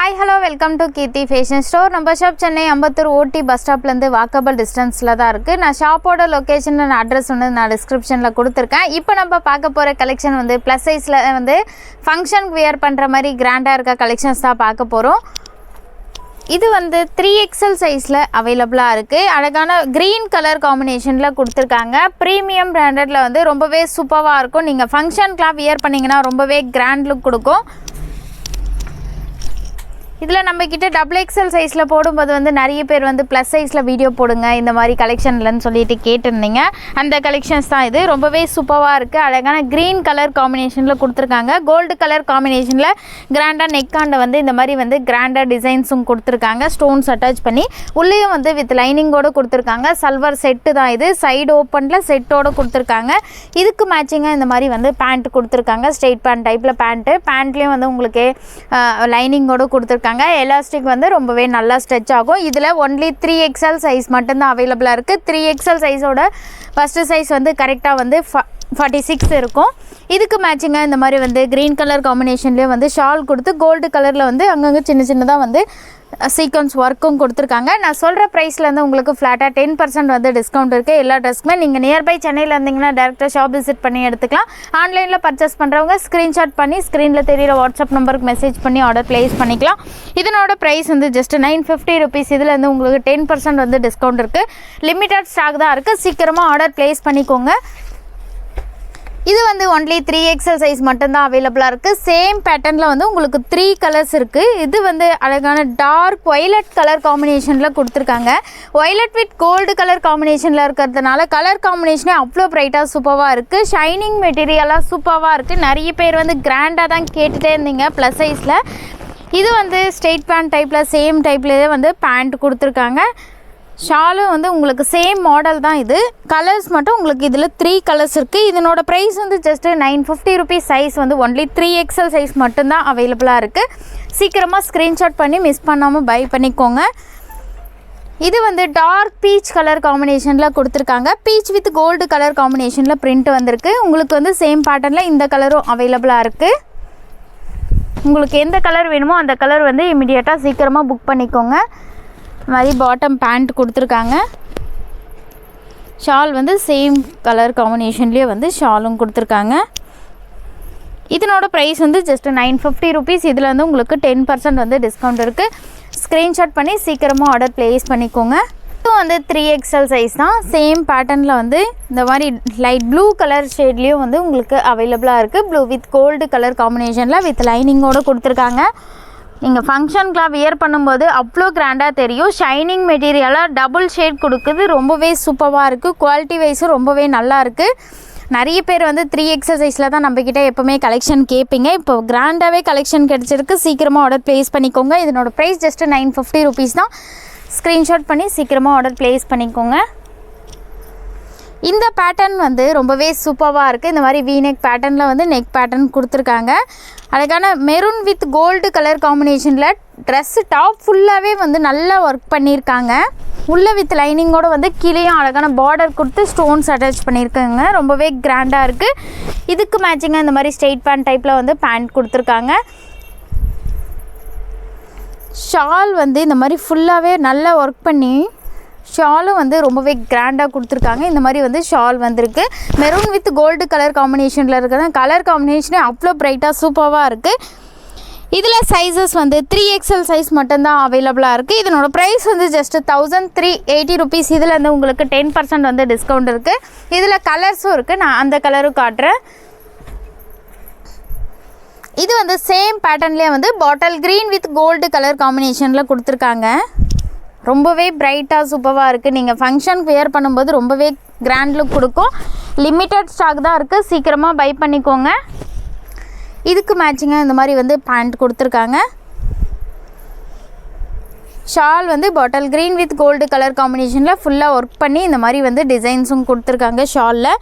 Hi, hello, welcome to Kirti Fashion Store. நம்ம shop Chennai Ambattur ஓடி bus ஸ்டாப்லேருந்து walkable டிஸ்டன்ஸில் தான் இருக்குது. நான் ஷாப்போட லொக்கேஷன் அண்ட் அட்ரஸ் வந்து நான் டிஸ்கிரிப்ஷனில் கொடுத்துருக்கேன். இப்போ நம்ம பார்க்க போகிற கலெக்ஷன் வந்து ப்ளஸ் சைஸில் வந்து ஃபங்க்ஷனுக்கு வியர் பண்ணுற மாதிரி கிராண்டாக இருக்க கலெக்ஷன்ஸ் தான் பார்க்க போகிறோம். இது வந்து 3XL சைஸில் அவைலபிளாக இருக்குது. அழகான க்ரீன் கலர் காம்பினேஷனில் கொடுத்துருக்காங்க. ப்ரீமியம் பிராண்டடில் வந்து ரொம்பவே சூப்பராக இருக்கும். நீங்கள் ஃபங்க்ஷனுக்குலாம் வியர் பண்ணிங்கன்னா ரொம்பவே கிராண்ட் லுக் கொடுக்கும். இதில் நம்மக்கிட்ட XXL சைஸில் போடும்போது வந்து நிறைய பேர் வந்து ப்ளஸ் சைஸில் வீடியோ போடுங்க இந்த மாதிரி கலெக்ஷன்லன்னு சொல்லிட்டு கேட்டிருந்தீங்க. அந்த கலெக்ஷன்ஸ் தான் இது. ரொம்பவே சூப்பராக இருக்குது. அழகான க்ரீன் கலர் காம்பினேஷனில் கொடுத்துருக்காங்க. கோல்டு கலர் காம்பினேஷனில் கிராண்டாக நெக்காண்டை வந்து இந்த மாதிரி வந்து கிராண்டாக டிசைன்ஸும் கொடுத்துருக்காங்க. ஸ்டோன்ஸ் அட்டாச் பண்ணி உள்ளேயும் வந்து வித் லைனிங்கோடு கொடுத்துருக்காங்க. சல்வார் செட்டு தான் இது. சைடு ஓப்பனில் செட்டோடு கொடுத்துருக்காங்க. இதுக்கு மேட்சிங்காக இந்த மாதிரி வந்து பேண்ட் கொடுத்துருக்காங்க. ஸ்ட்ரெயிட் பேண்ட் டைப்பில் பேண்ட்லேயும் வந்து உங்களுக்கு லைனிங்கோடு கொடுத்துருக்காங்க. எலாஸ்டிக் வந்து ரொம்பவே நல்லா ஸ்ட்ரெச் ஆகும். இதில் ஒன்லி 3XL சைஸ் மட்டும்தான் அவைலபிளாக இருக்குது. 3XL சைஸோட ஃபஸ்ட்டு சைஸ் வந்து கரெக்டாக வந்து 46 இருக்கும். இதுக்கு மேட்சிங்காக இந்த மாதிரி வந்து க்ரீன் கலர் காம்பினேஷன்லேயே வந்து ஷால் கொடுத்து கோல்டு கலரில் வந்து அங்கங்கே சின்னதாக வந்து சீக்வன்ஸ் ஒர்க்கும் கொடுத்துருக்காங்க. நான் சொல்கிற ப்ரைஸ்லேருந்து உங்களுக்கு ஃப்ளாட்டாக 10% வந்து டிஸ்கவுண்ட் இருக்குது. எல்லா ட்ரெஸ்க்குமே நீங்கள் நியர்பை சென்னையில் இருந்தீங்கன்னா டேரெக்டாக ஷாப் விசிட் பண்ணி எடுத்துக்கலாம். ஆன்லைனில் பர்ச்சேஸ் பண்ணுறவங்க ஸ்க்ரீன்ஷாட் பண்ணி ஸ்க்ரீனில் தெரியிற வாட்ஸ்அப் நம்பருக்கு மெசேஜ் பண்ணி ஆர்டர் ப்ளேஸ் பண்ணிக்கலாம். இதனோட ப்ரைஸ் வந்து ஜஸ்ட் 950 rupees. இதில் வந்து உங்களுக்கு 10% வந்து டிஸ்கவுண்ட் இருக்குது. லிமிட்டட் ஸ்டாக் தான் இருக்குது. சீக்கிரமாக ஆர்டர் ப்ளேஸ் பண்ணிக்கோங்க. இது வந்து ஒன்லி 3XL சைஸ் மட்டும்தான் அவைலபிளாக இருக்குது. சேம் பேட்டர்னில் வந்து உங்களுக்கு 3 கலர்ஸ் இருக்குது. இது வந்து அழகான டார்க் ஒய்லட் கலர் காம்பினேஷனில் கொடுத்துருக்காங்க. ஒய்லட் வித் கோல்டு கலர் காம்பினேஷனில் இருக்கிறதுனால கலர் காம்பினேஷனே அவ்வளோ ப்ரைட்டாக சூப்பராக இருக்குது. ஷைனிங் மெட்டீரியலாக சூப்பராக இருக்குது. நிறைய பேர் வந்து கிராண்டாக தான் கேட்டுகிட்டே இருந்தீங்க ப்ளஸ் சைஸில். இது வந்து ஸ்ட்ரெயிட் பேண்ட் டைப்பில் சேம் டைப்லேயே வந்து பேண்ட் கொடுத்துருக்காங்க. ஷாலும் வந்து உங்களுக்கு சேம் மாடல் தான். இது கலர்ஸ் மட்டும் உங்களுக்கு இதில் 3 கலர்ஸ் இருக்குது. இதனோட ப்ரைஸ் வந்து ஜஸ்ட்டு 950 rupees. சைஸ் வந்து ஒன்லி 3XL சைஸ் மட்டும்தான் அவைலபிளாக இருக்குது. சீக்கிரமாக ஸ்க்ரீன்ஷாட் பண்ணி மிஸ் பண்ணாமல் பை பண்ணிக்கோங்க. இது வந்து டார்க் பீச் கலர் காம்பினேஷனில் கொடுத்துருக்காங்க. பீச் வித் கோல்டு கலர் காம்பினேஷனில் பிரிண்ட் வந்திருக்கு. உங்களுக்கு வந்து சேம் பேட்டர்னில் இந்த கலரும் அவைலபிளாக இருக்குது. உங்களுக்கு எந்த கலர் வேணுமோ அந்த கலர் வந்து இமிடியேட்டாக சீக்கிரமாக புக் பண்ணிக்கோங்க. மாதிரி பாட்டம் பேண்ட் கொடுத்துருக்காங்க. ஷால் வந்து சேம் கலர் காம்பினேஷன்லேயே வந்து ஷாலும் கொடுத்துருக்காங்க. இதனோட ப்ரைஸ் வந்து ஜஸ்ட் 950 rupees. இதில் வந்து உங்களுக்கு 10% வந்து டிஸ்கவுண்ட் இருக்குது. ஸ்க்ரீன்ஷாட் பண்ணி சீக்கிரமாக ஆர்டர் ப்ளேஸ் பண்ணிக்கோங்க. இது வந்து 3XL சைஸ் தான். சேம் பேட்டர்னில் வந்து இந்த மாதிரி லைட் ப்ளூ கலர் ஷேட்லேயும் வந்து உங்களுக்கு அவைலபிளாக இருக்குது. ப்ளூ வித் கோல்டு கலர் காம்பினேஷனில் வித் லைனிங்கோடு கொடுத்துருக்காங்க. நீங்கள் ஃபங்க்ஷனுக்குலாம் வியர் பண்ணும்போது அவ்வளோ கிராண்டாக தெரியும். ஷைனிங் மெட்டீரியலாக டபுள் ஷேட் கொடுக்குது. ரொம்பவே சூப்பராக இருக்குது. குவாலிட்டி வைஸும் ரொம்பவே நல்லா இருக்குது. நிறைய பேர் வந்து 3XL சைஸில் தான் நம்மக்கிட்ட எப்போவுமே கலெக்ஷன் கேட்பீங்க. இப்போ கிராண்டாகவே கலெக்ஷன் கிடச்சிருக்கு. சீக்கிரமாக ஆர்டர் ப்ளேஸ் பண்ணிக்கோங்க. இதனோட ப்ரைஸ் ஜஸ்ட்டு 950 rupees தான். ஸ்க்ரீன்ஷாட் பண்ணி சீக்கிரமாக ஆர்டர் ப்ளேஸ் பண்ணிக்கோங்க. இந்த பேட்டர்ன் வந்து ரொம்பவே சூப்பராக இருக்குது. இந்த மாதிரி வீநெக் பேட்டர்னில் வந்து நெக் பேட்டர்ன் கொடுத்துருக்காங்க. அழகான மெரூன் வித் கோல்டு கலர் காம்பினேஷனில் ட்ரெஸ்ஸு டாப் ஃபுல்லாகவே வந்து நல்லா ஒர்க் பண்ணியிருக்காங்க. உள்ள வித் லைனிங்கோடு வந்து கீழேயும் அழகான பார்டர் கொடுத்து ஸ்டோன்ஸ் அட்டாச் பண்ணியிருக்காங்க. ரொம்பவே கிராண்டாக இருக்குது. இதுக்கு மேட்சிங்காக இந்த மாதிரி ஸ்ட்ரெயிட் பேண்ட் டைப்பில் வந்து பேண்ட் கொடுத்துருக்காங்க. ஷால் வந்து இந்த மாதிரி ஃபுல்லாகவே நல்லா ஒர்க் பண்ணி ஷாலும் வந்து ரொம்பவே கிராண்டாக கொடுத்துருக்காங்க. இந்த மாதிரி வந்து ஷால் வந்திருக்கு. மெரூன் வித் கோல்டு கலர் காம்பினேஷனில் இருக்கிற கலர் காம்பினேஷனே அவ்வளோ ப்ரைட்டாக சூப்பராக இருக்குது. இதில் சைஸஸ் வந்து 3XL சைஸ் மட்டும்தான் அவைலபிளாக இருக்குது. இதனோட ப்ரைஸ் வந்து ஜஸ்ட்டு 1380 rupees. இதில் வந்து உங்களுக்கு 10% வந்து டிஸ்கவுண்ட் இருக்குது. இதில் கலர்ஸும் இருக்குது. நான் அந்த கலரும் காட்டுறேன். இது வந்து சேம் பேட்டர்ன்லேயே வந்து bottle green with gold colour காம்பினேஷனில் கொடுத்துருக்காங்க. ரொம்பவே பிரைட்டாக சூப்பராக இருக்குது. நீங்கள் ஃபங்க்ஷனுக்கு வியர் பண்ணும்போது ரொம்பவே கிராண்ட் லுக் கொடுக்கும். லிமிட்டட் ஸ்டாக் தான் இருக்குது. சீக்கிரமாக பை பண்ணிக்கோங்க. இதுக்கு மேட்சிங்காக இந்த மாதிரி வந்து பேண்ட் கொடுத்துருக்காங்க. ஷால் வந்து bottle green with gold colour காம்பினேஷனில் ஃபுல்லாக ஒர்க் பண்ணி இந்த மாதிரி வந்து டிசைன்ஸும் கொடுத்துருக்காங்க ஷாலில்.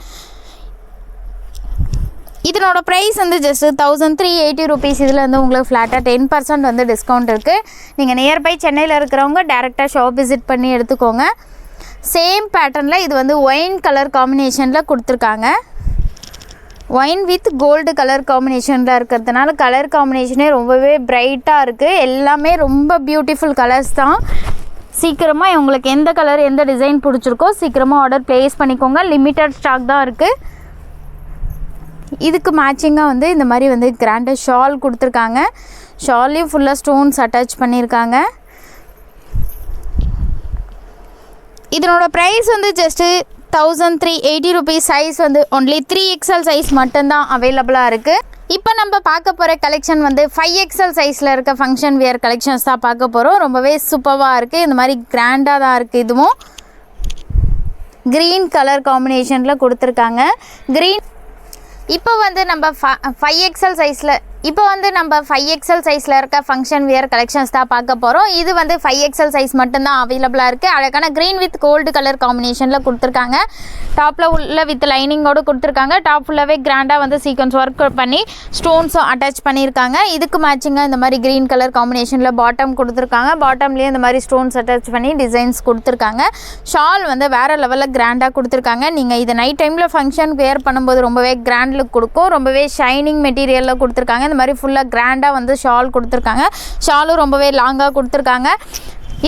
இதனோட ப்ரைஸ் வந்து ஜஸ்ட்டு 1380 rupees. இதில் வந்து உங்களுக்கு ஃப்ளாட்டாக 10% வந்து டிஸ்கவுண்ட் இருக்குது. நீங்கள் நியர்பை சென்னையில் இருக்கிறவங்க டேரெக்டாக ஷாப் விசிட் பண்ணி எடுத்துக்கோங்க. சேம் பேட்டர்னில் இது வந்து ஒயின் கலர் காம்பினேஷனில் கொடுத்துருக்காங்க. ஒயின் வித் கோல்டு கலர் காம்பினேஷனில் இருக்கிறதுனால கலர் காம்பினேஷனே ரொம்பவே பிரைட்டாக இருக்குது. எல்லாமே ரொம்ப பியூட்டிஃபுல் கலர்ஸ் தான். சீக்கிரமாக உங்களுக்கு எந்த கலர் எந்த டிசைன் பிடிச்சிருக்கோ சீக்கிரமாக ஆர்டர் ப்ளேஸ் பண்ணிக்கோங்க. லிமிட்டட் ஸ்டாக் தான் இருக்குது. இதுக்கு மேட்சிங்காக வந்து இந்த மாதிரி வந்து கிராண்டாக ஷால் கொடுத்துருக்காங்க. ஷால்லையும் ஃபுல்லாக ஸ்டோன்ஸ் அட்டாச் பண்ணியிருக்காங்க. இதனோட ப்ரைஸ் வந்து ஜஸ்ட்டு 1380 rupees. சைஸ் வந்து ஒன்லி 3XL சைஸ் மட்டும்தான் அவைலபிளாக இருக்குது. இப்போ நம்ம பார்க்க போகிற கலெக்ஷன் வந்து 5XL சைஸில் இருக்க ஃபங்க்ஷன் வியர் கலெக்ஷன்ஸ் தான் பார்க்க போகிறோம். ரொம்பவே சூப்பராக இருக்குது. இந்த மாதிரி கிராண்டாக தான் இருக்குது. இதுவும் க்ரீன் கலர் காம்பினேஷனில் கொடுத்துருக்காங்க. க்ரீன் இப்போ வந்து நம்ம 5XL சைஸில் இருக்க ஃபங்க்ஷன் வியர் கலெக்ஷன்ஸ் தான் பார்க்க போகிறோம். இது வந்து 5XL சைஸ் மட்டும்தான் அவைலபிளாக இருக்குது. அழகான க்ரீன் வித் கோல்டு கலர் காம்பினேஷனில் கொடுத்துருக்காங்க. டாப்பில் உள்ள வித் லைனிங்கோடு கொடுத்துருக்காங்க. டாப் ஃபுல்லாகவே கிராண்டாக வந்து சீக்வன்ஸ் ஒர்க் பண்ணி ஸ்டோன்ஸும் அட்டாச் பண்ணியிருக்காங்க. இதுக்கு மேட்சிங்காக இந்த மாதிரி க்ரீன் கலர் காம்பினேஷனில் பாட்டம் கொடுத்துருக்காங்க. பாட்டம்லேயே இந்த மாதிரி ஸ்டோன்ஸ் அட்டாச் பண்ணி டிசைன்ஸ் கொடுத்துருக்காங்க. ஷால் வந்து வேறு லெவலில் கிராண்டாக கொடுத்துருக்காங்க. நீங்கள் இதை நைட் டைமில் ஃபங்க்ஷன் வேர் பண்ணும்போது ரொம்பவே கிராண்ட் லுக் கொடுக்கும். ரொம்பவே ஷைனிங் மெட்டீரியலில் கொடுத்துருக்காங்க. இந்த மாதிரி ஃபுல்லாக கிராண்டாக வந்து ஷால் கொடுத்துருக்காங்க. ஷாலும் ரொம்பவே லாங்காக கொடுத்துருக்காங்க.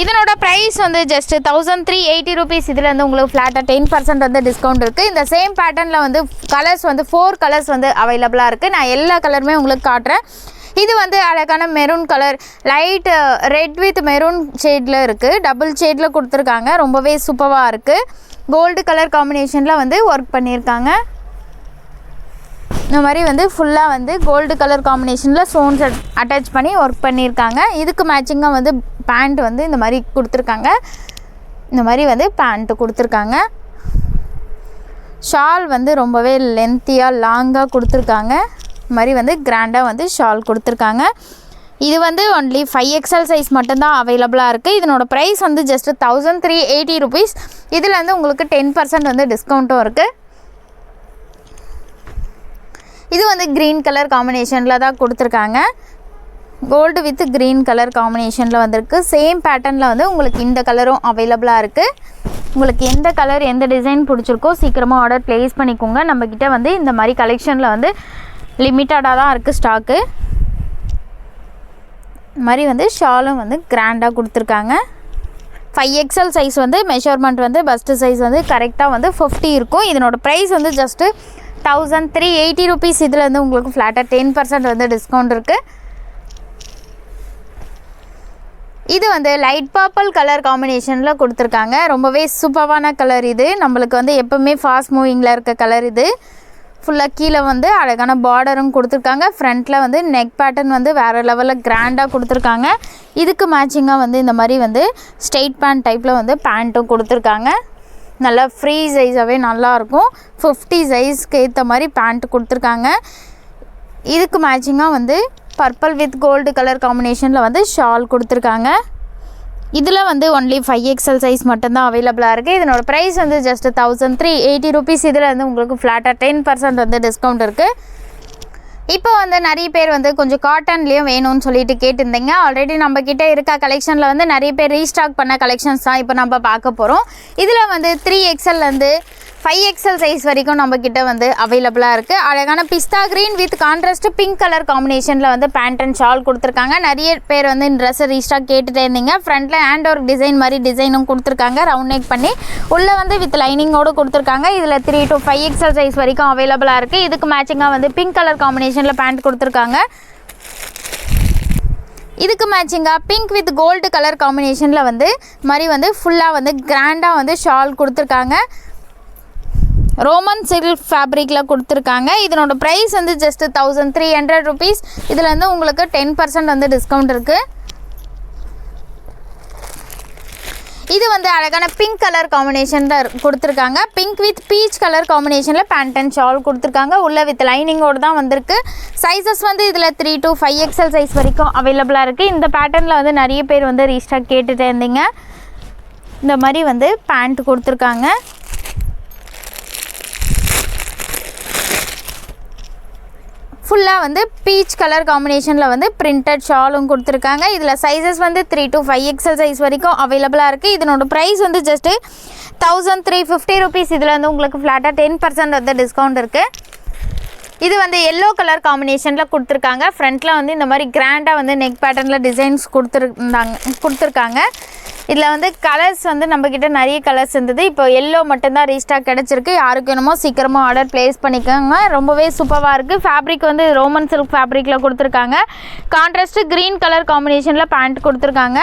இதனோட ப்ரைஸ் வந்து ஜஸ்ட் 1380 rupees. இதில் வந்து உங்களுக்கு ஃப்ளாட்டாக 10% வந்து டிஸ்கவுண்ட் இருக்குது. இந்த சேம் பேட்டர்னில் வந்து கலர்ஸ் வந்து 4 கலர்ஸ் வந்து அவைலபிளாக இருக்குது. நான் எல்லா கலருமே உங்களுக்கு காட்டுறேன். இது வந்து அழகான maroon colour, light red with maroon ஷேடில் இருக்குது. டபுள் ஷேடில் கொடுத்துருக்காங்க. ரொம்பவே சூப்பராக இருக்குது. கோல்டு கலர் காம்பினேஷனில் வந்து ஒர்க் பண்ணியிருக்காங்க. இந்த மாதிரி வந்து ஃபுல்லாக வந்து கோல்டு கலர் காம்பினேஷனில் ஸ்டோன்ஸ் அட்டாச் பண்ணி ஒர்க் பண்ணியிருக்காங்க. இதுக்கு மேட்சிங்காக வந்து பேண்ட் வந்து இந்த மாதிரி கொடுத்துருக்காங்க. இந்த மாதிரி வந்து பேண்ட்டு கொடுத்துருக்காங்க. ஷால் வந்து ரொம்பவே லென்த்தியாக லாங்காக கொடுத்துருக்காங்க. இந்த மாதிரி வந்து கிராண்டாக வந்து ஷால் கொடுத்துருக்காங்க. இது வந்து ஒன்லி 5XL சைஸ் மட்டும்தான் அவைலபிளாக இருக்குது. இதனோட ப்ரைஸ் வந்து ஜஸ்ட் 1380 rupees. இதில் வந்து உங்களுக்கு 10% வந்து டிஸ்கவுண்ட்டும் இருக்குது. இது வந்து க்ரீன் கலர் காம்பினேஷனில் தான் கொடுத்துருக்காங்க. கோல்டு வித் க்ரீன் கலர் காம்பினேஷனில் வந்திருக்கு. சேம் பேட்டர்னில் வந்து உங்களுக்கு இந்த கலரும் அவைலபிளாக இருக்குது. உங்களுக்கு எந்த கலர் எந்த டிசைன் பிடிச்சிருக்கோ சீக்கிரமாக ஆர்டர் ப்ளேஸ் பண்ணிக்கோங்க. நம்மக்கிட்ட வந்து இந்த மாதிரி கலெக்ஷனில் வந்து லிமிட்டடாக தான் இருக்குது ஸ்டாக்கு. இந்த மாதிரி வந்து ஷாலும் வந்து கிராண்டாக கொடுத்துருக்காங்க. 5XL சைஸ் வந்து மெஷர்மெண்ட் வந்து பஸ்ட்டு சைஸ் வந்து கரெக்டாக வந்து 50 இருக்கும். இதனோட ப்ரைஸ் வந்து ஜஸ்ட்டு 1380 rupees. இதில் வந்து உங்களுக்கு ஃப்ளாட்டாக 10% வந்து டிஸ்கவுண்ட் இருக்குது. இது வந்து லைட் பர்பிள் கலர் காம்பினேஷனில் கொடுத்துருக்காங்க. ரொம்பவே சூப்பரான கலர் இது. நம்மளுக்கு வந்து எப்போவுமே ஃபாஸ்ட் மூவிங்கில் இருக்க கலர் இது. ஃபுல்லாக கீழே வந்து அழகான பார்டரும் கொடுத்துருக்காங்க. ஃப்ரண்ட்டில் வந்து நெக் பேட்டர்ன் வந்து வேறு லெவலில் கிராண்டாக கொடுத்துருக்காங்க. இதுக்கு மேட்சிங்காக வந்து இந்த மாதிரி வந்து ஸ்ட்ரெயிட் பேண்ட் டைப்பில் வந்து பேண்ட்டும் கொடுத்துருக்காங்க. நல்லா ஃப்ரீ சைஸாகவே நல்லாயிருக்கும். 50 சைஸ்க்கு ஏற்ற மாதிரி பேண்ட் கொடுத்துருக்காங்க. இதுக்கு மேட்சிங்காக வந்து பர்பிள் வித் கோல்டு கலர் காம்பினேஷனில் வந்து ஷால் கொடுத்துருக்காங்க. இதில் வந்து ஒன்லி 5XL சைஸ் மட்டும்தான் அவைலபிளாக இருக்குது. இதனோட ப்ரைஸ் வந்து ஜஸ்ட் 1380 rupees. இதில் வந்து உங்களுக்கு ஃப்ளாட்டாக 10% வந்து டிஸ்கவுண்ட் இருக்குது. இப்போ வந்து நிறைய பேர் வந்து கொஞ்சம் காட்டன்லேயும் வேணும்னு சொல்லிட்டு கேட்டிருந்தீங்க. ஆல்ரெடி நம்மக்கிட்ட இருக்க கலெக்ஷனில் வந்து நிறைய பேர் ரீஸ்டாக் பண்ண கலெக்ஷன்ஸ் தான் இப்போ நம்ம பார்க்க போகிறோம். இதில் வந்து 3XLலேருந்து 5XL சைஸ் வரைக்கும் நம்மக்கிட்ட வந்து அவைலபிளாக இருக்குது. அழகான pista green with contrast pink colour காம்பினேஷனில் வந்து பேண்ட் அண்ட் ஷால் கொடுத்துருக்காங்க. நிறைய பேர் வந்து இந்த ட்ரெஸ்ஸை ரீஸ்டாக் கேட்டுகிட்டே இருந்தீங்க. ஃப்ரண்ட்டில் ஹேண்ட் ஒர்க் டிசைன் மாதிரி டிசைனும் கொடுத்துருக்காங்க. ரவுண்ட் நெக் பண்ணி உள்ளே வந்து வித் லைனிங்கோடு கொடுத்துருக்காங்க. இதில் 3 to 5XL சைஸ் வரைக்கும் அவைலபிளாக இருக்குது. இதுக்கு மேட்சிங்காக வந்து பிங்க் கலர் காம்பினேஷனில் பேண்ட் கொடுத்துருக்காங்க. இதுக்கு மேட்சிங்காக பிங்க் வித் கோல்டு கலர் காம்பினேஷனில் வந்து மாதிரி வந்து ஃபுல்லாக வந்து கிராண்டாக வந்து ஷால் கொடுத்துருக்காங்க. ரோமன் சில்க் ஃபேப்ரிக்கில் கொடுத்துருக்காங்க. இதனோட ப்ரைஸ் வந்து ஜஸ்ட் 1300 rupees. இதில் வந்து உங்களுக்கு 10% வந்து டிஸ்கவுண்ட் இருக்குது. இது வந்து அழகான பிங்க் கலர் காம்பினேஷனில் கொடுத்துருக்காங்க. பிங்க் வித் பீச் கலர் காம்பினேஷனில் பேண்ட் அண்ட் ஷால் கொடுத்துருக்காங்க. உள்ள வித் லைனிங்கோடு தான் வந்திருக்கு. சைஸஸ் வந்து இதில் 3 to 5XL சைஸ் வரைக்கும் அவைலபிளாக இருக்குது. இந்த பேட்டர்னில் வந்து நிறைய பேர் வந்து ரீஸ்டாக் கேட்டுகிட்டே இருந்தீங்க. இந்த மாதிரி வந்து பேண்ட் கொடுத்துருக்காங்க. ஃபுல்லாக வந்து பீச் கலர் காம்பினேஷனில் வந்து பிரிண்டட் ஷாலும் கொடுத்துருக்காங்க. இதில் சைஸஸ் வந்து 3 to 5XL சைஸ் வரைக்கும் அவைலபிளாக இருக்குது. இதனோட ப்ரைஸ் வந்து ஜஸ்ட்டு 1350 rupees. இதில் வந்து உங்களுக்கு ஃப்ளாட்டாக 10% வந்து டிஸ்கவுண்ட் இருக்குது. இது வந்து எல்லோ கலர் காம்பினேஷனில் கொடுத்துருக்காங்க. ஃப்ரண்ட்டில் வந்து இந்த மாதிரி கிராண்டாக வந்து நெக் பேட்டர்னில் டிசைன்ஸ் கொடுத்துருக்காங்க. இதில் வந்து கலர்ஸ் வந்து நம்மக்கிட்ட நிறைய கலர்ஸ் இருந்தது. இப்போ எல்லோ மட்டும்தான் ரீஸ்டாக் கிடச்சிருக்கு. யாருக்கு வேணுமோ சீக்கிரமாக ஆர்டர் ப்ளேஸ் பண்ணிக்கோங்க. ரொம்பவே சூப்பராக இருக்குது. ஃபேப்ரிக் வந்து ரோமன் சில்க் ஃபேப்ரிக்கில் கொடுத்துருக்காங்க. கான்ட்ராஸ்ட்டு க்ரீன் கலர் காம்பினேஷனில் பேண்ட் கொடுத்துருக்காங்க.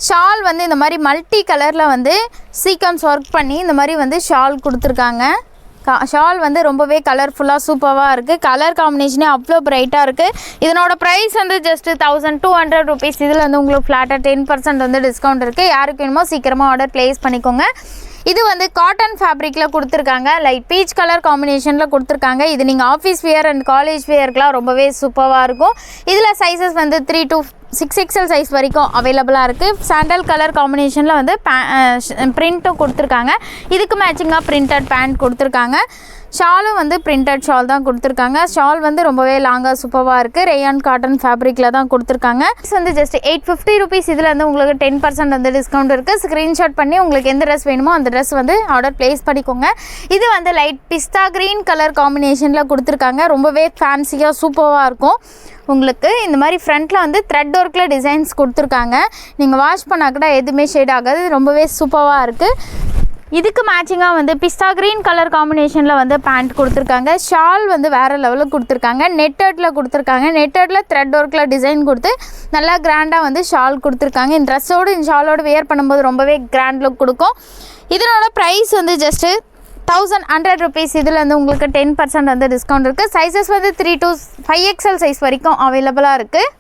ஷால் வந்து இந்த மாதிரி மல்டி கலரில் வந்து சீக்வன்ஸ் ஒர்க் பண்ணி இந்த மாதிரி வந்து ஷால் கொடுத்துருக்காங்க. ஷால் வந்து ரொம்பவே கலர்ஃபுல்லாக சூப்பராக இருக்குது. கலர் காம்பினேஷனே அவ்வளோ பிரைட்டாக இருக்குது. இதனோட ப்ரைஸ் வந்து ஜஸ்ட்டு 1200 rupees. இதில் வந்து உங்களுக்கு ஃப்ளாட்டாக 10% வந்து டிஸ்கவுண்ட் இருக்குது. யாருக்கு வேணுமோ சீக்கிரமாக ஆர்டர் ப்ளேஸ் பண்ணிக்கோங்க. இது வந்து காட்டன் ஃபேப்ரிக்கில் கொடுத்துருக்காங்க. லைட் பீச் கலர் காம்பினேஷனில் கொடுத்துருக்காங்க. இது நீங்கள் ஆஃபீஸ் வியர் அண்ட் காலேஜ் வியருக்குலாம் ரொம்பவே சூப்பராக இருக்கும். இதில் சைஸஸ் வந்து 3 to 6XL சைஸ் வரைக்கும் அவைலபிளாக இருக்குது. சாண்டல் கலர் காம்பினேஷனில் வந்து பிரிண்ட்டும் கொடுத்துருக்காங்க. இதுக்கு மேட்சிங்காக பிரிண்டட் பேண்ட் கொடுத்துருக்காங்க. ஷாலும் வந்து பிரிண்டட் ஷால் தான் கொடுத்துருக்காங்க. ஷால் வந்து ரொம்பவே லாங்காக சூப்பராக இருக்குது. ரேயான் காட்டன் ஃபேப்ரிக்கில் தான் கொடுத்துருக்காங்க. வந்து ஜஸ்ட் 850 rupees. இதில் வந்து உங்களுக்கு 10% வந்து டிஸ்கவுண்ட் இருக்குது. ஸ்க்ரீன்ஷாட் பண்ணி உங்களுக்கு எந்த ட்ரெஸ் வேணுமோ அந்த ட்ரெஸ் வந்து ஆர்டர் ப்ளேஸ் பண்ணிக்கோங்க. இது வந்து லைட் பிஸ்தா க்ரீன் கலர் காம்பினேஷனில் கொடுத்துருக்காங்க. ரொம்பவே ஃபேன்சியாக சூப்பராக இருக்கும். உங்களுக்கு இந்த மாதிரி ஃப்ரண்ட்டில் வந்து த்ரெட் ஒர்க்கில் டிசைன்ஸ் கொடுத்துருக்காங்க. நீங்கள் வாஷ் பண்ணால் கூட எதுவுமே ஷேட் ஆகாது. ரொம்பவே சூப்பராக இருக்குது. இதுக்கு மேட்சிங்காக வந்து பிஸ்தா க்ரீன் கலர் காம்பினேஷனில் வந்து பேண்ட் கொடுத்துருக்காங்க. ஷால் வந்து வேறு லெவலில் கொடுத்துருக்காங்க. நெட்டர்டில் கொடுத்துருக்காங்க. நெட்டர்டில் த்ரெட் ஒர்க்கில் டிசைன் கொடுத்து நல்லா கிராண்டாக வந்து ஷால் கொடுத்துருக்காங்க. இந்த ட்ரெஸ்ஸோடு இந்த ஷாலோடு வேர் பண்ணும்போது ரொம்பவே கிராண்ட் லுக் கொடுக்கும். இதனோட ப்ரைஸ் வந்து ஜஸ்ட்டு 1100 rupees. இதில் வந்து உங்களுக்கு 10% வந்து டிஸ்கவுண்ட் இருக்குது. சைஸஸ் வந்து 3 to 5XL சைஸ் வரைக்கும் அவைலபிளாக இருக்குது.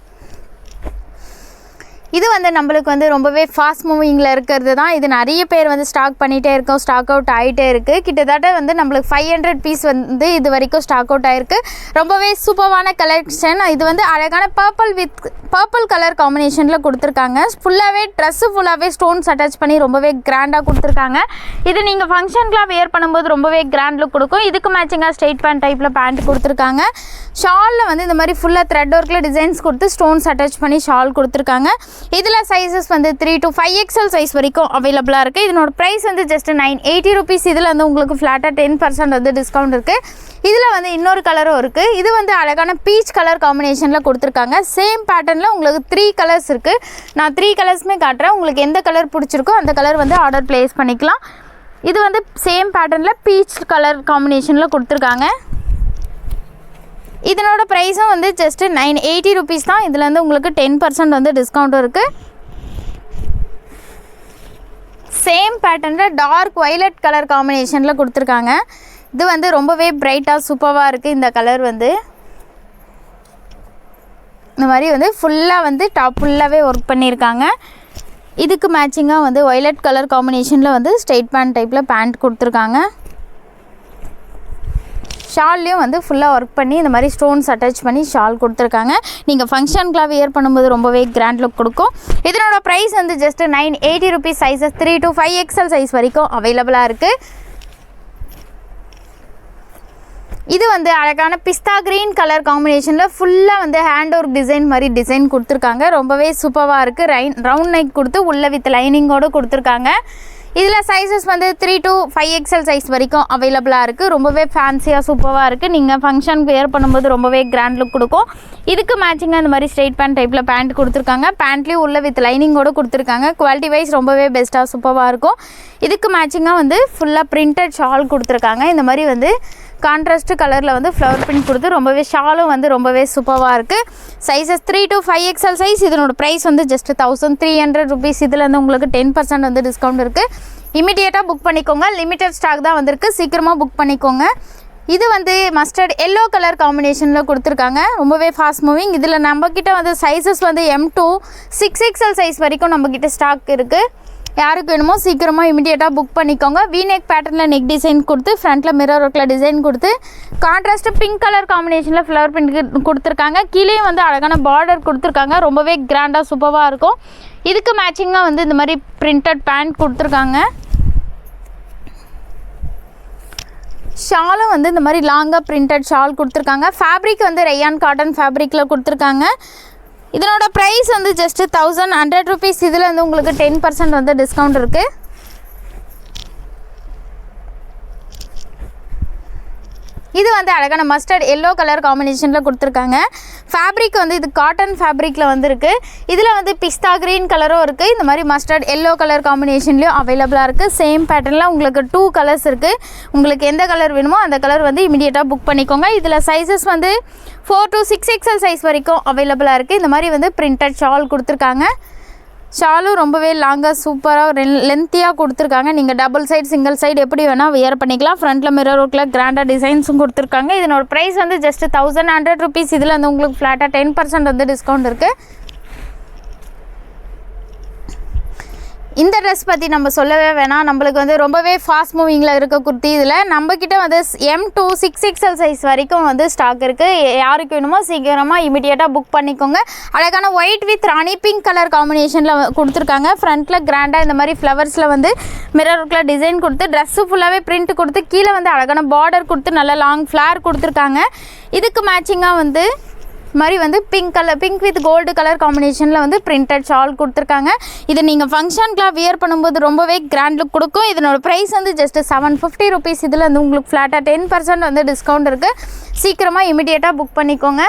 இது வந்து நம்மளுக்கு வந்து ரொம்பவே ஃபாஸ்ட் மூவிங்கில் இருக்கிறது தான். இது நிறைய பேர் வந்து ஸ்டாக் பண்ணிகிட்டே இருக்கோம். ஸ்டாக் அவுட் ஆகிட்டே இருக்குது. கிட்டத்தட்ட வந்து நம்மளுக்கு 500 பீஸ் வந்து இது வரைக்கும் ஸ்டாக் அவுட் ஆகிருக்கு. ரொம்பவே சூப்பரான கலெக்ஷன். இது வந்து அழகான பர்பிள் கலர் காம்பினேஷனில் கொடுத்துருக்காங்க. ஃபுல்லாகவே ட்ரெஸ்ஸு ஃபுல்லாகவே ஸ்டோன்ஸ் அட்டாச் பண்ணி ரொம்பவே கிராண்டாக கொடுத்துருக்காங்க. இது நீங்கள் ஃபங்க்ஷனுக்குலாம் வேர் பண்ணும்போது ரொம்பவே கிராண்ட் லுக் கொடுக்கும். இதுக்கு மேட்சிங்காக ஸ்ட்ரெயிட் பேண்ட் டைப்பில் பேண்ட் கொடுத்துருக்காங்க. ஷாலில் வந்து இந்த மாதிரி ஃபுல்லாக த்ரெட் ஒர்க்கில் டிசைன்ஸ் கொடுத்து ஸ்டோன்ஸ் அட்டாச் பண்ணி ஷால் கொடுத்துருக்காங்க. இதில் சைஸஸ் வந்து 3 to 5XL சைஸ் வரைக்கும் அவைலபிளாக இருக்குது. இதனோட ப்ரைஸ் வந்து ஜஸ்ட் 980 rupees. இதில் வந்து உங்களுக்கு ஃப்ளாட்டாக 10% வந்து டிஸ்கவுண்ட் இருக்குது. இதில் வந்து இன்னொரு கலரும் இருக்குது. இது வந்து அழகான பீச் கலர் காம்பினேஷனில் கொடுத்துருக்காங்க. சேம் பேட்டர்னில் உங்களுக்கு 3 கலர்ஸ் இருக்குது. நான் 3 கலர்ஸுமே காட்டுறேன். உங்களுக்கு எந்த கலர் பிடிச்சிருக்கோ அந்த கலர் வந்து ஆர்டர் ப்ளேஸ் பண்ணிக்கலாம். இது வந்து சேம் பேட்டர்னில் பீச் கலர் காம்பினேஷனில் கொடுத்துருக்காங்க. இதனோட ப்ரைஸும் வந்து ஜஸ்ட்டு 980 rupees தான். இதில் வந்து உங்களுக்கு 10% வந்து டிஸ்கவுண்ட்டும் இருக்குது. சேம் பேட்டர்னில் டார்க் வயலட் கலர் காம்பினேஷனில் கொடுத்துருக்காங்க. இது வந்து ரொம்பவே பிரைட்டாக சூப்பராக இருக்குது. இந்த கலர் வந்து இந்த மாதிரி வந்து ஃபுல்லாக வந்து டாப் ஃபுல்லாகவே ஒர்க் பண்ணியிருக்காங்க. இதுக்கு மேட்சிங்காக வந்து வயலட் கலர் காம்பினேஷனில் வந்து ஸ்ட்ரெயிட் பேண்ட் டைப்பில் பேண்ட் கொடுத்துருக்காங்க. ஷால்லையும் வந்து ஃபுல்லாக ஒர்க் பண்ணி இந்த மாதிரி ஸ்டோன்ஸ் அட்டாச் பண்ணி ஷால் கொடுத்துருக்காங்க. நீங்கள் ஃபங்க்ஷனுக்குலாம் வியர் பண்ணும்போது ரொம்பவே கிராண்ட் லுக் கொடுக்கும். இதனோட ப்ரைஸ் வந்து just 980 rupees. Sizes 3 to 5XL size வரைக்கும் அவைலபிளாக இருக்குது. இது வந்து அழகான பிஸ்தா க்ரீன் கலர் காம்பினேஷனில் ஃபுல்லாக வந்து ஹேண்ட் ஒர்க் டிசைன் மாதிரி டிசைன் கொடுத்துருக்காங்க. ரொம்பவே சூப்பராக இருக்குது. ரவுண்ட் நெக் கொடுத்து உள்ள வித் லைனிங்கோடு கொடுத்துருக்காங்க. இதில் சைஸஸ் வந்து 3 to 5XL சைஸ் வரைக்கும் அவைலபிளாக இருக்குது. ரொம்பவே ஃபேன்சியாக சூப்பராக இருக்குது. நீங்கள் ஃபங்க்ஷனுக்கு வேர் பண்ணும்போது ரொம்பவே கிராண்ட் லுக் கொடுக்கும். இதுக்கு மேட்சிங்காக இந்த மாதிரி ஸ்ட்ரெயிட் பேண்ட் டைப்பில் பேண்ட் கொடுத்துருக்காங்க. பேண்ட்லேயும் உள்ள வித் லைனிங்கோடு கொடுத்துருக்காங்க. குவாலிட்டி வைஸ் ரொம்பவே பெஸ்ட்டாக சூப்பராக இருக்கும். இதுக்கு மேட்சிங்காக வந்து ஃபுல்லாக பிரிண்டட் ஷால் கொடுத்துருக்காங்க. இந்த மாதிரி வந்து கான்ட்ராஸ்ட் கலரில் வந்து ஃப்ளவர் பிரிண்ட் கொடுத்து ரொம்பவே ஷாலும் வந்து ரொம்பவே சூப்பராக இருக்குது. Sizes 3 to 5XL size. இதனோட ப்ரைஸ் வந்து ஜஸ்ட் 1300 rupees. இதில் வந்து உங்களுக்கு 10% வந்து டிஸ்கவுண்ட் இருக்குது. இமீடியட்டாக புக் பண்ணிக்கோங்க. லிமிட்டட் ஸ்டாக் தான் வந்திருக்கு. சீக்கிரமாக புக் பண்ணிக்கோங்க. இது வந்து மஸ்டர்ட் எல்லோ கலர் காம்பினேஷனில் கொடுத்துருக்காங்க. ரொம்பவே ஃபாஸ்ட் மூவிங். இதில் நம்மக்கிட்ட வந்து சைஸஸ் வந்து M to 6XL சைஸ் வரைக்கும் நம்மக்கிட்ட ஸ்டாக் இருக்குது. யாருக்கு வேணுமோ சீக்கிரமாக இமீடியட்டாக புக் பண்ணிக்கோங்க. வீநெக் பேட்டர்னில் நெக் டிசைன் கொடுத்து ஃப்ரண்ட்டில் மிரர் ஒர்க்கில் டிசைன் கொடுத்து கான்ட்ராஸ்ட்டு பிங்க் கலர் காம்பினேஷனில் ஃப்ளவர் பிரிண்ட் கொடுத்துருக்காங்க. கீழே வந்து அழகான பார்டர் கொடுத்துருக்காங்க. ரொம்பவே கிராண்டாக சூப்பராக இருக்கும். இதுக்கு மேட்சிங்காக வந்து இந்த மாதிரி பிரிண்டட் பேண்ட் கொடுத்துருக்காங்க. ஷாலும் வந்து இந்த மாதிரி லாங்காக பிரிண்டட் ஷால் கொடுத்துருக்காங்க. ஃபேப்ரிக் வந்து ரேயான் காட்டன் ஃபேப்ரிக்கில் கொடுத்துருக்காங்க. இதனோட ப்ரைஸ் வந்து ஜஸ்ட்டு 1100 rupees. இதில் வந்து உங்களுக்கு 10% வந்து டிஸ்கவுண்ட் இருக்குது. இது வந்து அழகான மஸ்டர்ட் எல்லோ கலர் காம்பினேஷனில் கொடுத்துருக்காங்க. ஃபேப்ரிக் வந்து இது காட்டன் ஃபேப்ரிக்கில் வந்துருக்கு. இதில் வந்து பிஸ்தா க்ரீன் கலரும் இருக்குது, இந்த மாதிரி மஸ்டர்ட் எல்லோ கலர் காம்பினேஷன்லேயும் அவைலபிளாக இருக்குது. சேம் பேட்டர்னில் உங்களுக்கு 2 கலர்ஸ் இருக்குது. உங்களுக்கு எந்த கலர் வேணுமோ அந்த கலர் வந்து இமீடியட்டாக புக் பண்ணிக்கோங்க. இதில் சைஸஸ் வந்து 4 to 6XL சைஸ் வரைக்கும் அவைலபிளாக இருக்குது. இந்த மாதிரி வந்து பிரிண்டட் ஷால் கொடுத்துருக்காங்க. ஷாலும் ரொம்பவே லாங்காக சூப்பராக லென்த்தியாக கொடுத்துருக்காங்க. நீங்கள் டபுள் சைடு சிங்கிள் சைடு எப்படி வேணால் வியர் பண்ணிக்கலாம். ஃப்ரண்ட்டில் மிரர் ஒர்க்கில் கிராண்டாக டிசைன்ஸும் கொடுத்துருக்காங்க. இதனோட ப்ரைஸ் வந்து ஜஸ்ட் 1100 rupees. இதில் வந்து உங்களுக்கு ஃப்ளாட்டாக 10% வந்து டிஸ்கவுண்ட் இருக்குது. இந்த ட்ரெஸ் பற்றி நம்ம சொல்லவே வேணாம். நம்மளுக்கு வந்து ரொம்பவே ஃபாஸ்ட் மூவிங்கில் இருக்க குர்த்தி. இதில் நம்மக்கிட்ட வந்து M to 6XL சைஸ் வரைக்கும் வந்து ஸ்டாக் இருக்குது. யாருக்கு வேணுமோ சீக்கிரமாக இமீடியட்டாக புக் பண்ணிக்கோங்க. அழகான white with Rani pink colour காம்பினேஷனில் கொடுத்துருக்காங்க. ஃப்ரண்ட்டில் கிராண்டாக இந்த மாதிரி ஃப்ளவர்ஸில் வந்து மிரர் ஒர்க்கில் டிசைன் கொடுத்து ட்ரெஸ்ஸு ஃபுல்லாகவே பிரிண்ட் கொடுத்து கீழே வந்து அழகான பார்டர் கொடுத்து நல்லா லாங் ஃப்ளார் கொடுத்துருக்காங்க. இதுக்கு மேட்சிங்காக வந்து மாதிரி வந்து பிங்க் வித் கோல்டு கலர் காம்பினேஷனில் வந்து பிரிண்டட் ஷால் கொடுத்துருக்காங்க. இது நீங்கள் ஃபங்க்ஷனுக்குலாம் வியர் பண்ணும்போது ரொம்பவே கிராண்ட் லுக் கொடுக்கும். இதனோட ப்ரைஸ் வந்து ஜஸ்ட் 750 rupees. இதில் வந்து உங்களுக்கு ஃப்ளாட்டாக 10% வந்து டிஸ்கவுண்ட் இருக்குது. சீக்கிரமாக இமீடியட்டாக புக் பண்ணிக்கோங்க.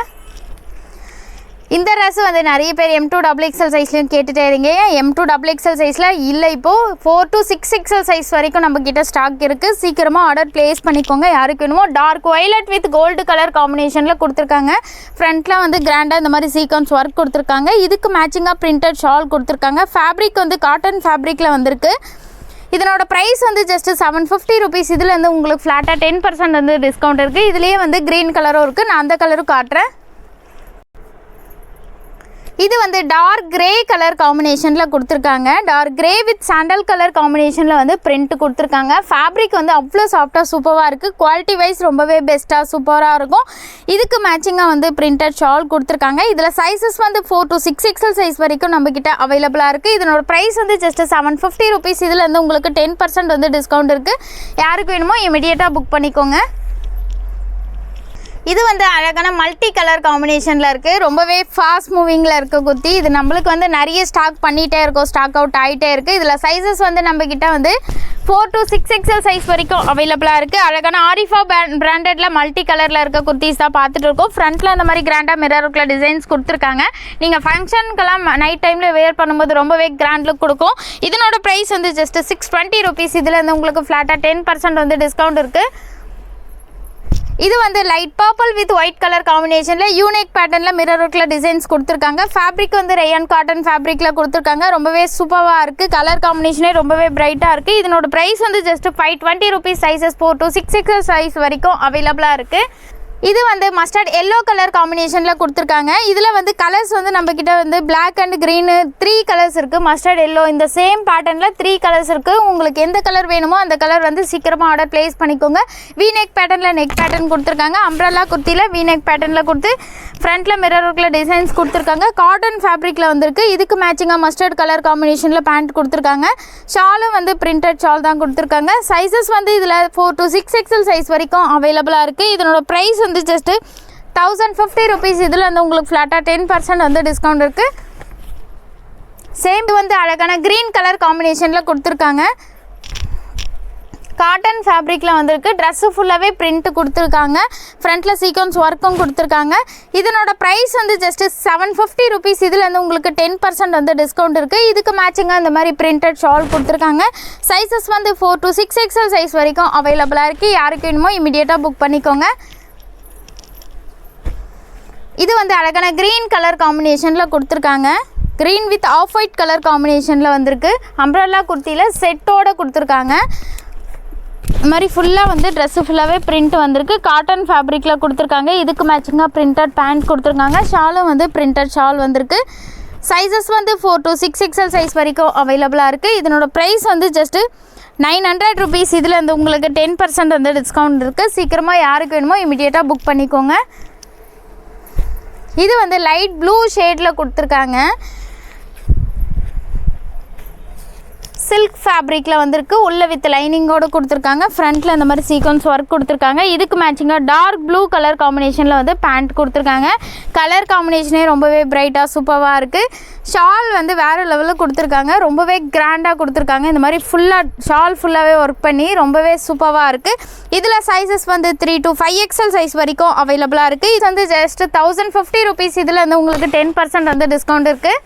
இந்த ட்ரெஸ் வந்து நிறைய பேர் M to XXL சைஸ்லையும் கேட்டுகிட்டே இருங்க. M to XXL சைஸில் இல்லை, இப்போது 4 to 6XL சைஸ் வரைக்கும் நம்மக்கிட்ட ஸ்டாக் இருக்குது. சீக்கிரமாக ஆர்டர் ப்ளேஸ் பண்ணிக்கோங்க. யாருக்கு வேணுமோ dark violet with gold colour காம்பினேஷனில் கொடுத்துருக்காங்க. ஃப்ரண்ட்டில் வந்து கிராண்டாக இந்த மாதிரி சீக்வன்ஸ் ஒர்க் கொடுத்துருக்காங்க. இதுக்கு மேட்சிங்காக பிரிண்டட் ஷால் கொடுத்துருக்காங்க. ஃபேப்ரிக் வந்து காட்டன் ஃபேப்ரிக்கில் வந்திருக்கு. இதனோட ப்ரைஸ் வந்து ஜஸ்ட் 750 rupees. இதில் வந்து உங்களுக்கு ஃப்ளாட்டாக 10% வந்து டிஸ்கவுண்ட் இருக்குது. இதுலேயே வந்து க்ரீன் கலரும் இருக்குது. நான் அந்த கலரும் காட்டுறேன். இது வந்து டார்க் கிரே கலர் காம்பினேஷனில் கொடுத்துருக்காங்க. Dark grey with sandal colour காம்பினேஷனில் வந்து பிரிண்ட் கொடுத்துருக்காங்க. ஃபேப்ரிக் வந்து அவ்வளோ சாஃப்டாக சூப்பராக இருக்குது. குவாலிட்டி வைஸ் ரொம்பவே பெஸ்ட்டாக சூப்பராக இருக்கும். இதுக்கு மேட்சிங்காக வந்து பிரிண்டட் ஷால் கொடுத்துருக்காங்க. இதில் சைஸஸ் வந்து 4 to 6XL சைஸ் வரைக்கும் நம்மக்கிட்ட அவைலபிளாக இருக்குது. இதனோட ப்ரைஸ் வந்து ஜஸ்ட் 750 rupees. இதில் வந்து உங்களுக்கு 10% வந்து டிஸ்கவுண்ட் இருக்குது. யாருக்கு வேணுமோ இமீடியட்டாக புக் பண்ணிக்கோங்க. இது வந்து அழகான மல்டி கலர் காம்பினேஷனில் இருக்குது. ரொம்பவே ஃபாஸ்ட் மூவிங்கில் இருக்க குர்த்தி. இது நம்மளுக்கு வந்து நிறைய ஸ்டாக் பண்ணிகிட்டே இருக்கும், ஸ்டாக் அவுட் ஆகிட்டே இருக்குது. இதில் சைஸஸ் வந்து நம்மக்கிட்ட வந்து 4 to 6XL சைஸ் வரைக்கும் அவைலபிளாக இருக்குது. அழகான ஆரிஃபா பிராண்டடில் மல்டி கலரில் இருக்க குர்த்திஸ் தான் பார்த்துட்டு இருக்கோம். ஃப்ரண்ட்டில் அந்த மாதிரி கிராண்டாக மிரர் ஒர்க்கில் டிசைன்ஸ் கொடுத்துருக்காங்க. நீங்கள் ஃபங்க்ஷனுக்கெல்லாம் நைட் டைமில் வேர் பண்ணும்போது ரொம்பவே கிராண்ட் லுக் கொடுக்கும். இதனோட ப்ரைஸ் வந்து ஜஸ்ட் 620 rupees. இதில் வந்து உங்களுக்கு ஃப்ளாட்டாக 10% வந்து டிஸ்கவுண்ட் இருக்குது. இது வந்து light purple with white colour காம்பினேஷனில் யூனிக் பேட்டர்னில் மிரர் ஒர்க்கில் டிசைன்ஸ் கொடுத்துருக்காங்க. ஃபேப்ரிக் வந்து ரேயான் காட்டன் ஃபேப்ரிக்கில் கொடுத்துருக்காங்க. ரொம்பவே சூப்பராக இருக்குது. கலர் காம்பினேஷனே ரொம்பவே பிரைட்டாக இருக்குது. இதனோட ப்ரைஸ் வந்து just 520 rupees. Sizes 4 to 6XL size வரைக்கும் அவைலபிளாக இருக்குது. இது வந்து மஸ்டர்ட் எல்லோ கலர் காம்பினேஷனில் கொடுத்துருக்காங்க. இதில் வந்து கலர்ஸ் வந்து நம்மக்கிட்ட வந்து பிளாக் அண்ட் க்ரீனு 3 கலர்ஸ் இருக்குது. மஸ்டர்ட் எல்லோ இந்த சேம் பேட்டர்னில் 3 கலர்ஸ் இருக்குது. உங்களுக்கு எந்த கலர் வேணுமோ அந்த கலர் வந்து சீக்கிரமாக ஆர்டர் ப்ளேஸ் பண்ணிக்கோங்க. வீநெக் பேட்டர்னில் நெக் பேட்டர்ன் கொடுத்துருக்காங்க. அம்ப்ரெல்லா குர்த்தியில் வீநெக் பேட்டர்னில் கொடுத்து ஃப்ரண்ட்டில் மிரர் ஒர்க்கில் டிசைன்ஸ் கொடுத்துருக்காங்க. காட்டன் ஃபேப்ரிக்கில் வந்திருக்கு. இதுக்கு மேட்சிங்காக மஸ்டர்ட் கலர் காம்பினேஷனில் பேண்ட் கொடுத்துருக்காங்க. ஷாலும் வந்து பிரிண்டட் ஷால் தான் கொடுத்துருக்காங்க. சைஸஸ் வந்து இதில் 4 to 6XL சைஸ் வரைக்கும் அவைலபிளாக இருக்குது. இதனோட ப்ரைஸ் வந்து ஜஸ்ட்டு 1050 rupees. இதில் வந்து உங்களுக்கு ஃப்ளாட்டாக 10% வந்து டிஸ்கவுண்ட் இருக்குது. சேம் வந்து அழகான க்ரீன் கலர் காம்பினேஷனில் கொடுத்துருக்காங்க. காட்டன் ஃபேப்ரிக்கில் வந்திருக்கு. ட்ரெஸ்ஸு ஃபுல்லாகவே பிரிண்ட் கொடுத்துருக்காங்க. ஃப்ரண்ட்டில் சீக்வன்ஸ் ஒர்க்கும் கொடுத்துருக்காங்க. இதனோட ப்ரைஸ் வந்து ஜஸ்ட்டு 750 rupees. இதில் வந்து உங்களுக்கு 10% வந்து டிஸ்கவுண்ட் இருக்குது. இதுக்கு மேட்சிங்காக இந்த மாதிரி பிரிண்டட் ஷால் கொடுத்துருக்காங்க. சைஸஸ் வந்து 4 to 6XL சைஸ் வரைக்கும் அவைலபிளாக இருக்குது. யாருக்கு வேணுமோ இமீடியட்டாக புக் பண்ணிக்கோங்க. இது வந்து அழகான க்ரீன் கலர் காம்பினேஷனில் கொடுத்துருக்காங்க. Green with off white colour காம்பினேஷனில் வந்திருக்கு. அம்ப்ரெல்லா குர்த்தியில் செட்டோடு கொடுத்துருக்காங்க. இது மாதிரி ஃபுல்லாக வந்து ட்ரெஸ்ஸு ஃபுல்லாகவே பிரிண்ட் வந்திருக்கு. காட்டன் ஃபேப்ரிக்கில் கொடுத்துருக்காங்க. இதுக்கு மேட்சிங்காக பிரிண்டட் பேண்ட் கொடுத்துருக்காங்க. ஷாலும் வந்து பிரிண்டட் ஷால் வந்திருக்கு. சைஸஸ் வந்து 4 to 6XL சைஸ் வரைக்கும் அவைலபிளாக இருக்குது. இதனோட ப்ரைஸ் வந்து ஜஸ்ட்டு 900 rupees. இதில் வந்து உங்களுக்கு 10% வந்து டிஸ்கவுண்ட் இருக்குது. சீக்கிரமாக யாருக்கு வேணுமோ இமீடியட்டாக புக் பண்ணிக்கோங்க. இது வந்து லைட் ப்ளூ ஷேடில் கொடுத்துருக்காங்க. சில்க் ஃபேப்ரிக்கில் வந்திருக்கு. உள்ள வித் லைனிங்கோடு கொடுத்துருக்காங்க. ஃப்ரண்ட்டில் இந்த மாதிரி சீக்வன்ஸ் ஒர்க் கொடுத்துருக்காங்க. இதுக்கு மேட்சிங்காக டார்க் ப்ளூ கலர் காம்பினேஷனில் வந்து பேண்ட் கொடுத்துருக்காங்க. கலர் காம்பினேஷனே ரொம்பவே பிரைட்டாக சூப்பராக இருக்குது. ஷால் வந்து வேறு லெவலில் கொடுத்துருக்காங்க. ரொம்பவே கிராண்டாக கொடுத்துருக்காங்க. இந்த மாதிரி ஃபுல்லாக ஷால் ஃபுல்லாகவே ஒர்க் பண்ணி ரொம்பவே சூப்பராக இருக்குது. இதில் சைஸஸ் வந்து 3 to 5XL சைஸ் வரைக்கும் அவைலபிளாக இருக்குது. இது வந்து ஜஸ்ட் 1050 rupees. இதில் வந்து உங்களுக்கு 10% வந்து டிஸ்கவுண்ட் இருக்குது.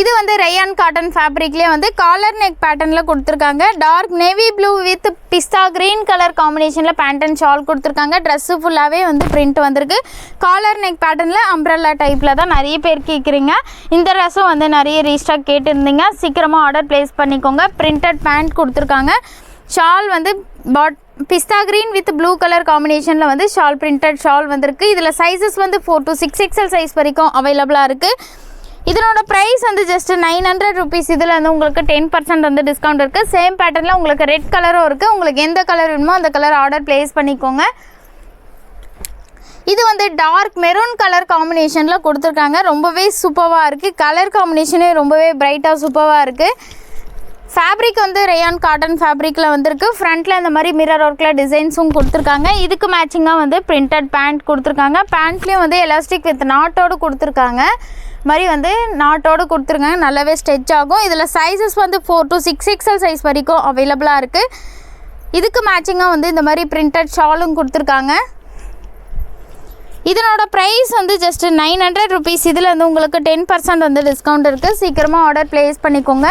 இது வந்து ரயான் காட்டன் ஃபேப்ரிக்லேயே வந்து காலர் நெக் பேட்டர்னில் கொடுத்துருக்காங்க. Dark navy blue with pista green colour காம்பினேஷனில் பேண்ட் அண்ட் ஷால் கொடுத்துருக்காங்க. ட்ரெஸ்ஸு ஃபுல்லாகவே வந்து பிரிண்ட் வந்திருக்கு. காலர் நெக் பேட்டர்னில் அம்ப்ரெல்லா டைப்பில் தான் நிறைய பேர் கேட்குறீங்க. இந்த ட்ரெஸ்ஸும் வந்து நிறைய ரீஸ்டாக் கேட்டுருந்தீங்க. சீக்கிரமாக ஆர்டர் ப்ளேஸ் பண்ணிக்கோங்க. பிரிண்டட் பேண்ட் கொடுத்துருக்காங்க. ஷால் வந்து பிஸ்தா க்ரீன் வித் ப்ளூ கலர் காம்பினேஷனில் வந்து ஷால் பிரிண்டட் ஷால் வந்திருக்கு. இதில் சைஸஸ் வந்து 4 to 6XL சைஸ் வரைக்கும் அவைலபிளாக இருக்குது. இதனோட ப்ரைஸ் வந்து ஜஸ்ட் 900 rupees. இதில் வந்து உங்களுக்கு 10% வந்து டிஸ்கவுண்ட் இருக்குது. சேம் பேட்டர்னில் உங்களுக்கு ரெட் கலரும் இருக்குது. உங்களுக்கு எந்த கலர் வேணுமோ அந்த கலர் ஆர்டர் ப்ளேஸ் பண்ணிக்கோங்க. இது வந்து டார்க் மெரூன் கலர் காம்பினேஷனில் கொடுத்துருக்காங்க. ரொம்பவே சூப்பராக இருக்குது. கலர் காம்பினேஷனே ரொம்பவே பிரைட்டாக சூப்பராக இருக்குது. ஃபேப்ரிக் வந்து ரயான் காட்டன் ஃபேப்ரிக்கில் வந்திருக்கு. ஃப்ரண்ட்டில் இந்த மாதிரி மிரர் ஒர்க்கில் டிசைன்ஸும் கொடுத்துருக்காங்க. இதுக்கு மேட்சிங்காக வந்து பிரிண்டட் பேண்ட் கொடுத்துருக்காங்க. பேண்ட்லேயும் வந்து எலாஸ்டிக் வித் நாட்டோடு கொடுத்துருக்காங்க. மாதிரி வந்து நாட்டோடு கொடுத்துருக்காங்க. நல்லாவே ஸ்ட்ரெச் ஆகும். இதில் சைஸஸ் வந்து 4 to 6XL சைஸ் வரைக்கும் அவைலபிளாக இருக்குது. இதுக்கு மேட்சிங்காக வந்து இந்த மாதிரி பிரிண்டட் ஷாலும் கொடுத்துருக்காங்க. இதனோட ப்ரைஸ் வந்து ஜஸ்ட் 900 rupees. இதில் வந்து உங்களுக்கு 10% வந்து டிஸ்கவுண்ட் இருக்குது. சீக்கிரமாக ஆர்டர் ப்ளேஸ் பண்ணிக்கோங்க.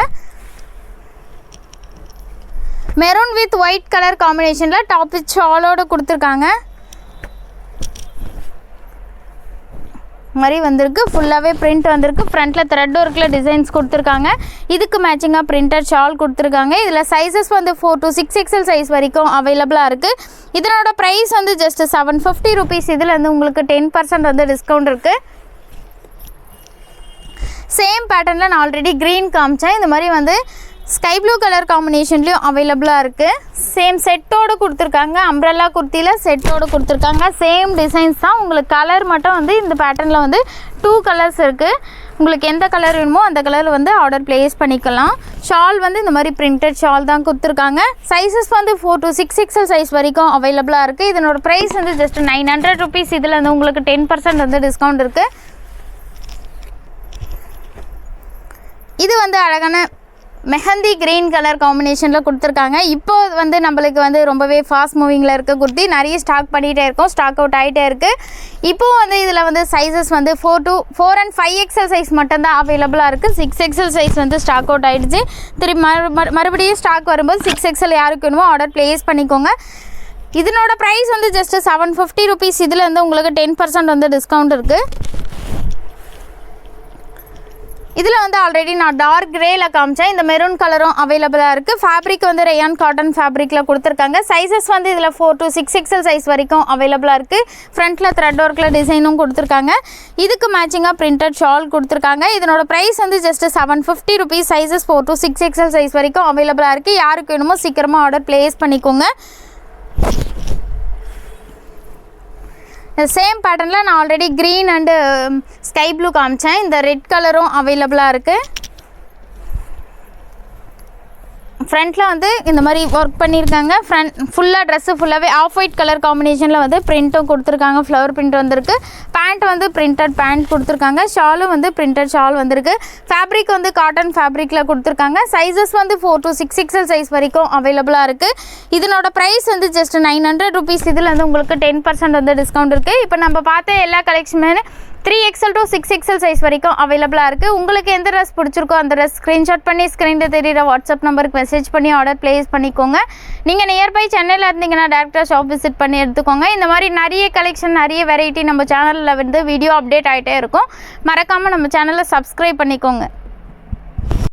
மெரூன் வித் ஒயிட் கலர் காம்பினேஷனில் டாப் வித் ஷாலோடு கொடுத்துருக்காங்க. மாதிரி வந்திருக்கு. ஃபுல்லாகவே பிரிண்ட் வந்திருக்கு. ஃப்ரண்ட்டில் த்ரெட் ஒர்க்கில் டிசைன்ஸ் கொடுத்துருக்காங்க. இதுக்கு மேட்சிங்காக பிரிண்டட் ஷால் கொடுத்துருக்காங்க. இதில் சைஸஸ் வந்து 4 to 6XL சைஸ் வரைக்கும் அவைலபிளாக இருக்குது. இதனோட ப்ரைஸ் வந்து ஜஸ்ட் 750 rupees. இதில் வந்து உங்களுக்கு 10% வந்து டிஸ்கவுண்ட் இருக்குது. சேம் பேட்டர்னில் நான் ஆல்ரெடி க்ரீன் காமிச்சேன். இந்த மாதிரி வந்து ஸ்கை ப்ளூ கலர் காம்பினேஷன்லேயும் அவைலபிளாக இருக்குது. சேம் செட்டோடு கொடுத்துருக்காங்க. அம்ப்ரெல்லா குர்த்தியில் செட்டோடு கொடுத்துருக்காங்க. சேம் டிசைன்ஸ் தான். உங்களுக்கு கலர் மட்டும் வந்து இந்த பேட்டர்னில் வந்து 2 கலர்ஸ் இருக்குது. உங்களுக்கு எந்த கலர் வேணுமோ அந்த கலரில் வந்து ஆர்டர் ப்ளேஸ் பண்ணிக்கலாம். ஷால் வந்து இந்த மாதிரி பிரிண்டட் ஷால் தான் கொடுத்துருக்காங்க. சைஸஸ் வந்து 4 to 6XL சைஸ் வரைக்கும் அவைலபிளாக இருக்குது. இதனோட ப்ரைஸ் வந்து ஜஸ்ட் 900 rupees. இதில் வந்து உங்களுக்கு 10% வந்து டிஸ்கவுண்ட் இருக்குது. இது வந்து அழகான மெஹந்தி க்ரீன் கலர் காம்பினேஷனில் கொடுத்துருக்காங்க. இப்போ வந்து நம்மளுக்கு வந்து ரொம்பவே ஃபாஸ்ட் மூவிங்கில் இருக்க குர்த்தி நிறைய ஸ்டாக் பண்ணிகிட்டே இருக்கும். ஸ்டாக் அவுட் ஆகிட்டே இருக்குது. இப்போது வந்து இதில் வந்து சைஸஸ் வந்து 4 and 5XL சைஸ் மட்டும்தான் அவைலபிளாக இருக்குது. 6XL சைஸ் வந்து ஸ்டாக் அவுட் ஆகிடுச்சு. திரும்பி மறுபடியும் ஸ்டாக் வரும்போது 6XL யாருக்கு வேணுமோ ஆர்டர் ப்ளேஸ் பண்ணிக்கோங்க. இதனோட ப்ரைஸ் வந்து ஜஸ்ட் 750 rupees. இதில் வந்து உங்களுக்கு 10% வந்து டிஸ்கவுண்ட் இருக்குது. இதில் வந்து ஆல்ரெடி நான் டார்க் கிரேயில் காமிச்சேன். இந்த மெரூன் கலரும் அவைலபிளாக இருக்குது. ஃபேப்ரிக் வந்து ரயான் காட்டன் ஃபேப்ரிக்கில் கொடுத்துருக்காங்க. சைஸஸ் வந்து இதில் 4 to 6XL சைஸ் வரைக்கும் அவைலபிளாக இருக்குது. ஃப்ரண்ட்டில் த்ரெட் ஒர்க்கில் டிசைனும் கொடுத்துருக்காங்க. இதுக்கு மேட்சிங்காக பிரிண்டட் ஷால் கொடுத்துருக்காங்க. இதனோட ப்ரைஸ் வந்து just 750 rupees. Sizes 4 to 6XL size வரைக்கும் அவைலபிளாக இருக்குது. யாருக்கு வேணுமோ சீக்கிரமாக ஆர்டர் ப்ளேஸ் பண்ணிக்கோங்க. சேம் பேட்டர்னில் நான் already green and sky blue காமிச்சேன். இந்த ரெட் கலரும் அவைலபிளாக இருக்குது. ஃப்ரண்ட்டில் வந்து இந்த மாதிரி ஒர்க் பண்ணியிருக்காங்க. ஃபுல்லாக ட்ரெஸ்ஸு ஃபுல்லாகவே ஆஃப் ஒயிட் கலர் காம்பினேஷனில் வந்து பிரிண்ட்டும் கொடுத்துருக்காங்க. ஃப்ளவர் பிரிண்ட் வந்திருக்கு. பேண்ட் வந்து பிரிண்டட் பேண்ட் கொடுத்துருக்காங்க. ஷாலும் வந்து பிரிண்டட் ஷால் வந்திருக்கு. ஃபேப்ரிக் வந்து காட்டன் ஃபேப்ரிக்கில் கொடுத்துருக்காங்க. சைஸஸ் வந்து 4 to 6XL சைஸ் வரைக்கும் அவைலபிளாக இருக்குது. இதனோட ப்ரைஸ் வந்து ஜஸ்ட் 900 rupees. இதில் வந்து உங்களுக்கு 10% வந்து டிஸ்கவுண்ட் இருக்குது. இப்போ நம்ம பார்த்த எல்லா கலெக்ஷனுமே 3XL to 6XL சைஸ் வரைக்கும் அவைலபிளாக இருக்குது. உங்களுக்கு எந்த ட்ரெஸ் பிடிச்சிருக்கோ அந்த ட்ரெஸ் ஸ்க்ரீன்ஷாட் பண்ணி ஸ்க்ரீனில் தெரியுற வாட்ஸ்அப் நம்பருக்கு மெசேஜ் பண்ணி ஆர்டர் ப்ளேஸ் பண்ணிக்கோங்க. நீங்கள் நியர்பை சென்னையில் இருந்தீங்கன்னா டேரெக்டாக ஷாப் விசிட் பண்ணி எடுத்துக்கோங்க. இந்த மாதிரி நிறைய கலெக்ஷன் நிறைய வெரைட்டி நம்ம சேனலில் வந்து வீடியோ அப்டேட் ஆகிட்டே இருக்கும். மறக்காமல் நம்ம சேனலை சப்ஸ்கிரைப் பண்ணிக்கோங்க.